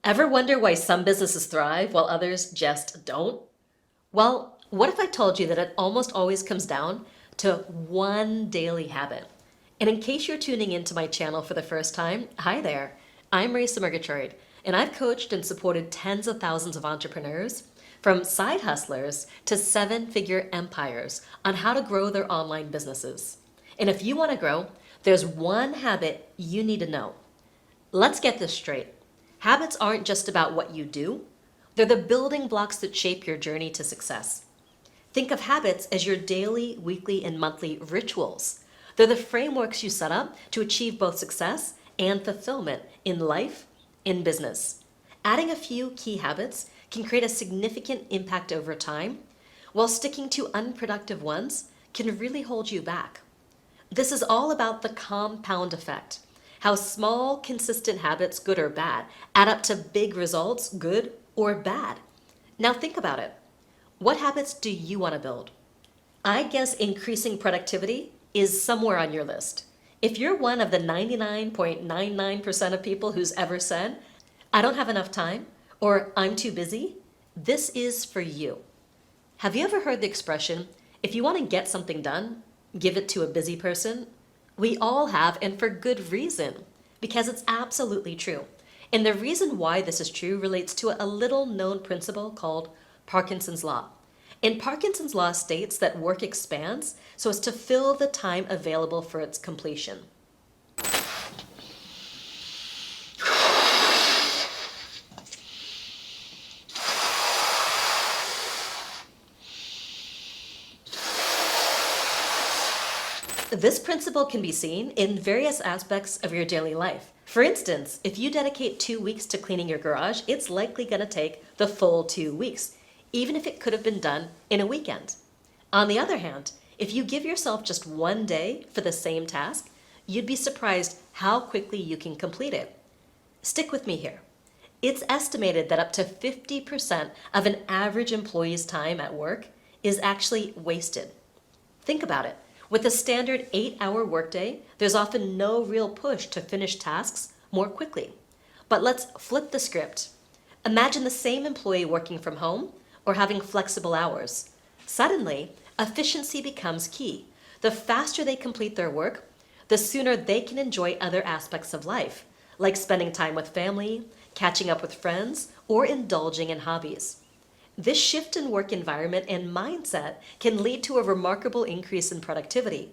Ever wonder why some businesses thrive while others just don't? Well, what if I told you that it almost always comes down to one daily habit? And in case you're tuning into my channel for the first time, hi there. I'm Marisa Murgatroyd, and I've coached and supported tens of thousands of entrepreneurs, from side hustlers to seven-figure empires, on how to grow their online businesses. And if you want to grow, there's one habit you need to know. Let's get this straight. Habits aren't just about what you do. They're the building blocks that shape your journey to success. Think of habits as your daily, weekly, and monthly rituals. They're the frameworks you set up to achieve both success and fulfillment in life, in business. Adding a few key habits can create a significant impact over time, while sticking to unproductive ones can really hold you back. This is all about the compound effect. How small, consistent habits, good or bad, add up to big results, good or bad. Now think about it. What habits do you want to build? I guess increasing productivity is somewhere on your list. If you're one of the 99.99% of people who's ever said, I don't have enough time, or I'm too busy, this is for you. Have you ever heard the expression, if you want to get something done, give it to a busy person? We all have, and for good reason, because it's absolutely true. And the reason why this is true relates to a little known principle called Parkinson's Law. And Parkinson's Law states that work expands so as to fill the time available for its completion. This principle can be seen in various aspects of your daily life. For instance, if you dedicate 2 weeks to cleaning your garage, it's likely going to take the full 2 weeks, even if it could have been done in a weekend. On the other hand, if you give yourself just one day for the same task, you'd be surprised how quickly you can complete it. Stick with me here. It's estimated that up to 50% of an average employee's time at work is actually wasted. Think about it. With a standard 8-hour workday, there's often no real push to finish tasks more quickly. But let's flip the script. Imagine the same employee working from home or having flexible hours. Suddenly, efficiency becomes key. The faster they complete their work, the sooner they can enjoy other aspects of life, like spending time with family, catching up with friends, or indulging in hobbies. This shift in work environment and mindset can lead to a remarkable increase in productivity,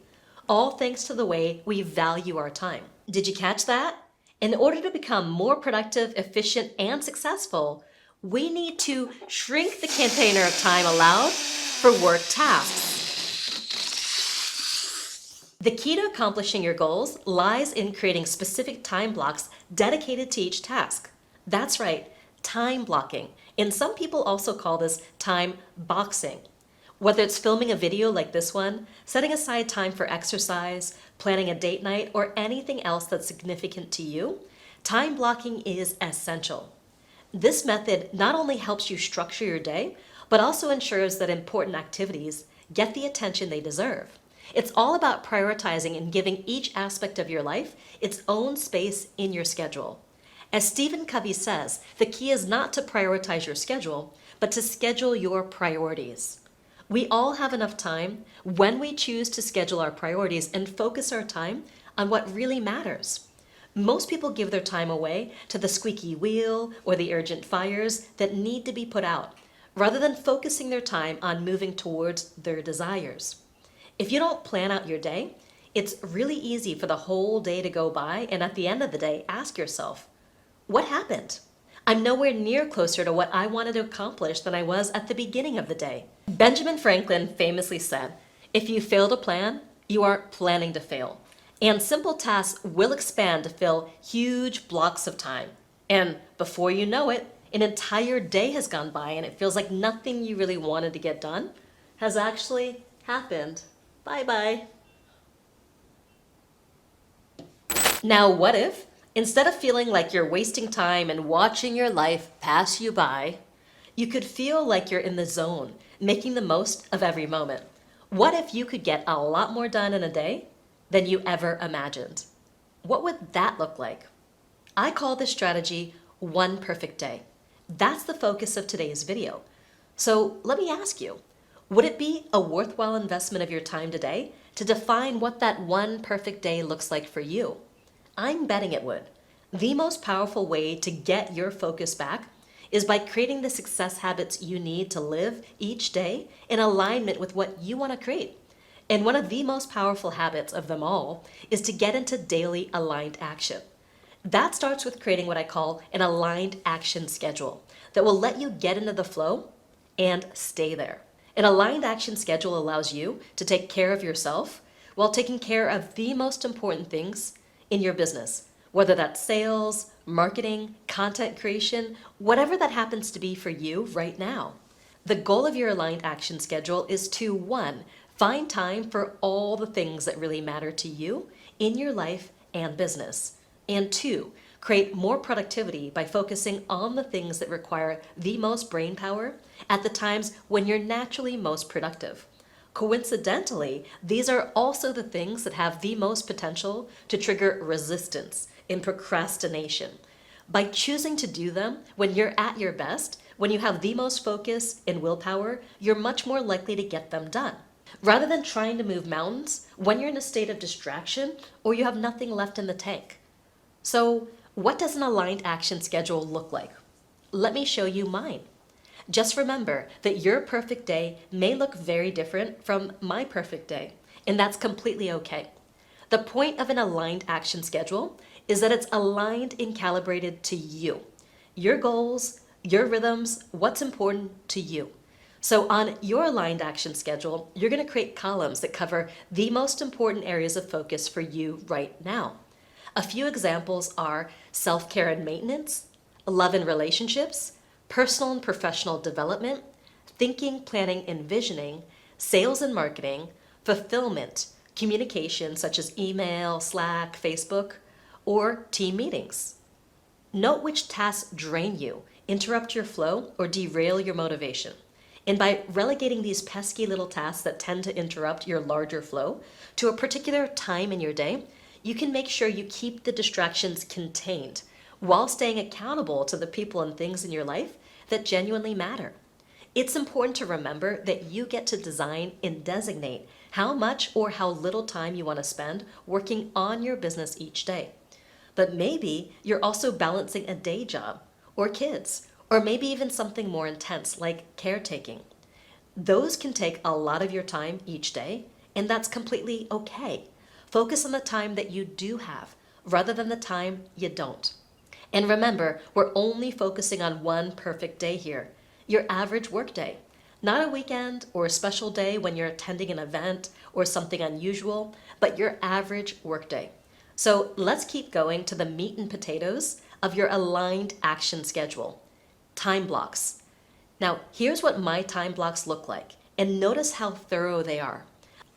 all thanks to the way we value our time. Did you catch that? In order to become more productive, efficient, and successful, we need to shrink the container of time allowed for work tasks. The key to accomplishing your goals lies in creating specific time blocks dedicated to each task. That's right, time blocking. And some people also call this time boxing. Whether it's filming a video like this one, setting aside time for exercise, planning a date night, or anything else that's significant to you, time blocking is essential. This method not only helps you structure your day, but also ensures that important activities get the attention they deserve. It's all about prioritizing and giving each aspect of your life its own space in your schedule. As Stephen Covey says, the key is not to prioritize your schedule, but to schedule your priorities. We all have enough time when we choose to schedule our priorities and focus our time on what really matters. Most people give their time away to the squeaky wheel or the urgent fires that need to be put out, rather than focusing their time on moving towards their desires. If you don't plan out your day, it's really easy for the whole day to go by, and at the end of the day, ask yourself, what happened? I'm nowhere near closer to what I wanted to accomplish than I was at the beginning of the day. Benjamin Franklin famously said, if you fail to plan, you are planning to fail. And simple tasks will expand to fill huge blocks of time. And before you know it, an entire day has gone by and it feels like nothing you really wanted to get done has actually happened. Bye-bye. Now, what if, instead of feeling like you're wasting time and watching your life pass you by, you could feel like you're in the zone, making the most of every moment? What if you could get a lot more done in a day than you ever imagined? What would that look like? I call this strategy one perfect day. That's the focus of today's video. So let me ask you, would it be a worthwhile investment of your time today to define what that one perfect day looks like for you? I'm betting it would. The most powerful way to get your focus back is by creating the success habits you need to live each day in alignment with what you want to create. And one of the most powerful habits of them all is to get into daily aligned action. That starts with creating what I call an aligned action schedule that will let you get into the flow and stay there. An aligned action schedule allows you to take care of yourself while taking care of the most important things in your business, whether that's sales, marketing, content creation, whatever that happens to be for you right now. The goal of your aligned action schedule is to, one, find time for all the things that really matter to you in your life and business. And two, create more productivity by focusing on the things that require the most brain power at the times when you're naturally most productive. Coincidentally, these are also the things that have the most potential to trigger resistance and procrastination. By choosing to do them when you're at your best, when you have the most focus and willpower, you're much more likely to get them done. Rather than trying to move mountains when you're in a state of distraction or you have nothing left in the tank. So, what does an aligned action schedule look like? Let me show you mine. Just remember that your perfect day may look very different from my perfect day, and that's completely okay. The point of an aligned action schedule is that it's aligned and calibrated to you, your goals, your rhythms, what's important to you. So on your aligned action schedule, you're going to create columns that cover the most important areas of focus for you right now. A few examples are self-care and maintenance, love and relationships, personal and professional development, thinking, planning, and visioning, sales and marketing, fulfillment, communication such as email, Slack, Facebook, or team meetings. Note which tasks drain you, interrupt your flow, or derail your motivation. And by relegating these pesky little tasks that tend to interrupt your larger flow to a particular time in your day, you can make sure you keep the distractions contained while staying accountable to the people and things in your life that genuinely matter. It's important to remember that you get to design and designate how much or how little time you want to spend working on your business each day. But maybe you're also balancing a day job or kids, or maybe even something more intense like caretaking. Those can take a lot of your time each day, and that's completely okay. Focus on the time that you do have rather than the time you don't. And remember, we're only focusing on one perfect day here, your average work day, not a weekend or a special day when you're attending an event or something unusual, but your average work day. So let's keep going to the meat and potatoes of your aligned action schedule. Time blocks. Now, here's what my time blocks look like, and notice how thorough they are.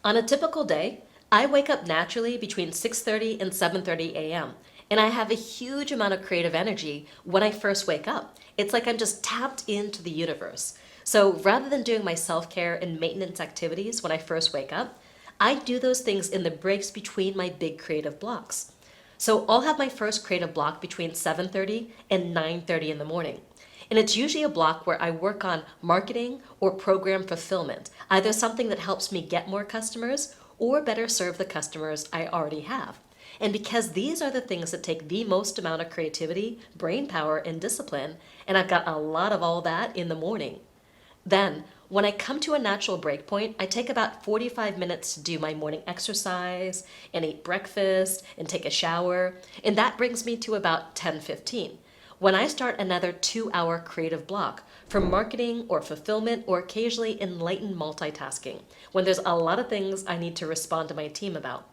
On a typical day, I wake up naturally between 6:30 and 7:30 a.m., and I have a huge amount of creative energy when I first wake up. It's like I'm just tapped into the universe. So rather than doing my self-care and maintenance activities when I first wake up, I do those things in the breaks between my big creative blocks. So I'll have my first creative block between 7:30 and 9:30 in the morning. And it's usually a block where I work on marketing or program fulfillment, either something that helps me get more customers or better serve the customers I already have. And because these are the things that take the most amount of creativity, brain power, and discipline, and I've got a lot of all that in the morning. Then, when I come to a natural break point, I take about 45 minutes to do my morning exercise and eat breakfast and take a shower, and that brings me to about 10:15, when I start another 2-hour creative block for marketing or fulfillment or occasionally enlightened multitasking, when there's a lot of things I need to respond to my team about.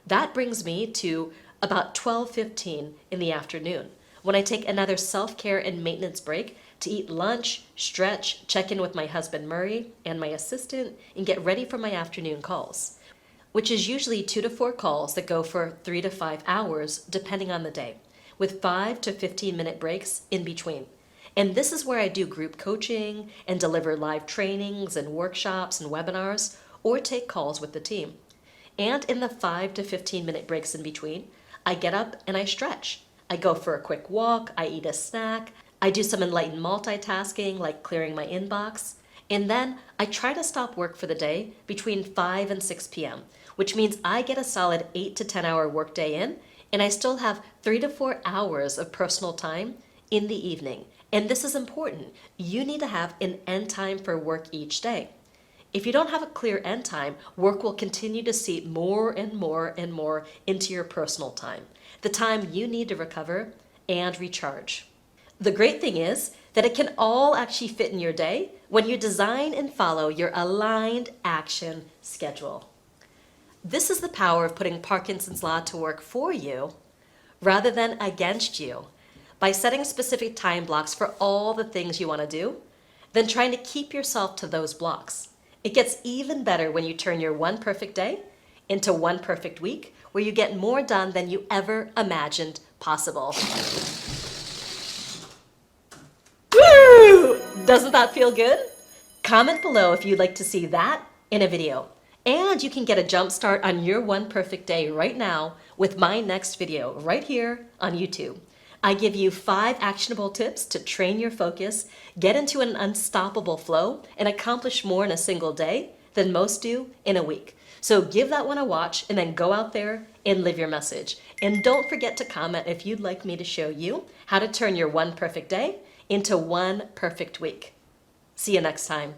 That brings me to about 12:15 in the afternoon, when I take another self-care and maintenance break to eat lunch, stretch, check in with my husband Murray and my assistant, and get ready for my afternoon calls, which is usually 2 to 4 calls that go for 3 to 5 hours depending on the day, with 5 to 15-minute breaks in between. And this is where I do group coaching and deliver live trainings and workshops and webinars, or take calls with the team. And in the 5 to 15-minute breaks in between, I get up and I stretch. I go for a quick walk, I eat a snack, I do some enlightened multitasking like clearing my inbox, and then I try to stop work for the day between 5 and 6 p.m., which means I get a solid 8 to 10 hour workday in, and I still have 3 to 4 hours of personal time in the evening. And this is important. You need to have an end time for work each day. If you don't have a clear end time, work will continue to seep more and more and more into your personal time, the time you need to recover and recharge. The great thing is that it can all actually fit in your day when you design and follow your aligned action schedule. This is the power of putting Parkinson's Law to work for you rather than against you by setting specific time blocks for all the things you want to do, then trying to keep yourself to those blocks. It gets even better when you turn your one perfect day into one perfect week where you get more done than you ever imagined possible. Woo! Doesn't that feel good? Comment below if you'd like to see that in a video. And you can get a jump start on your one perfect day right now with my next video right here on YouTube. I give you 5 actionable tips to train your focus, get into an unstoppable flow, and accomplish more in a single day than most do in a week. So give that one a watch and then go out there and live your message. And don't forget to comment if you'd like me to show you how to turn your one perfect day into one perfect week. See you next time.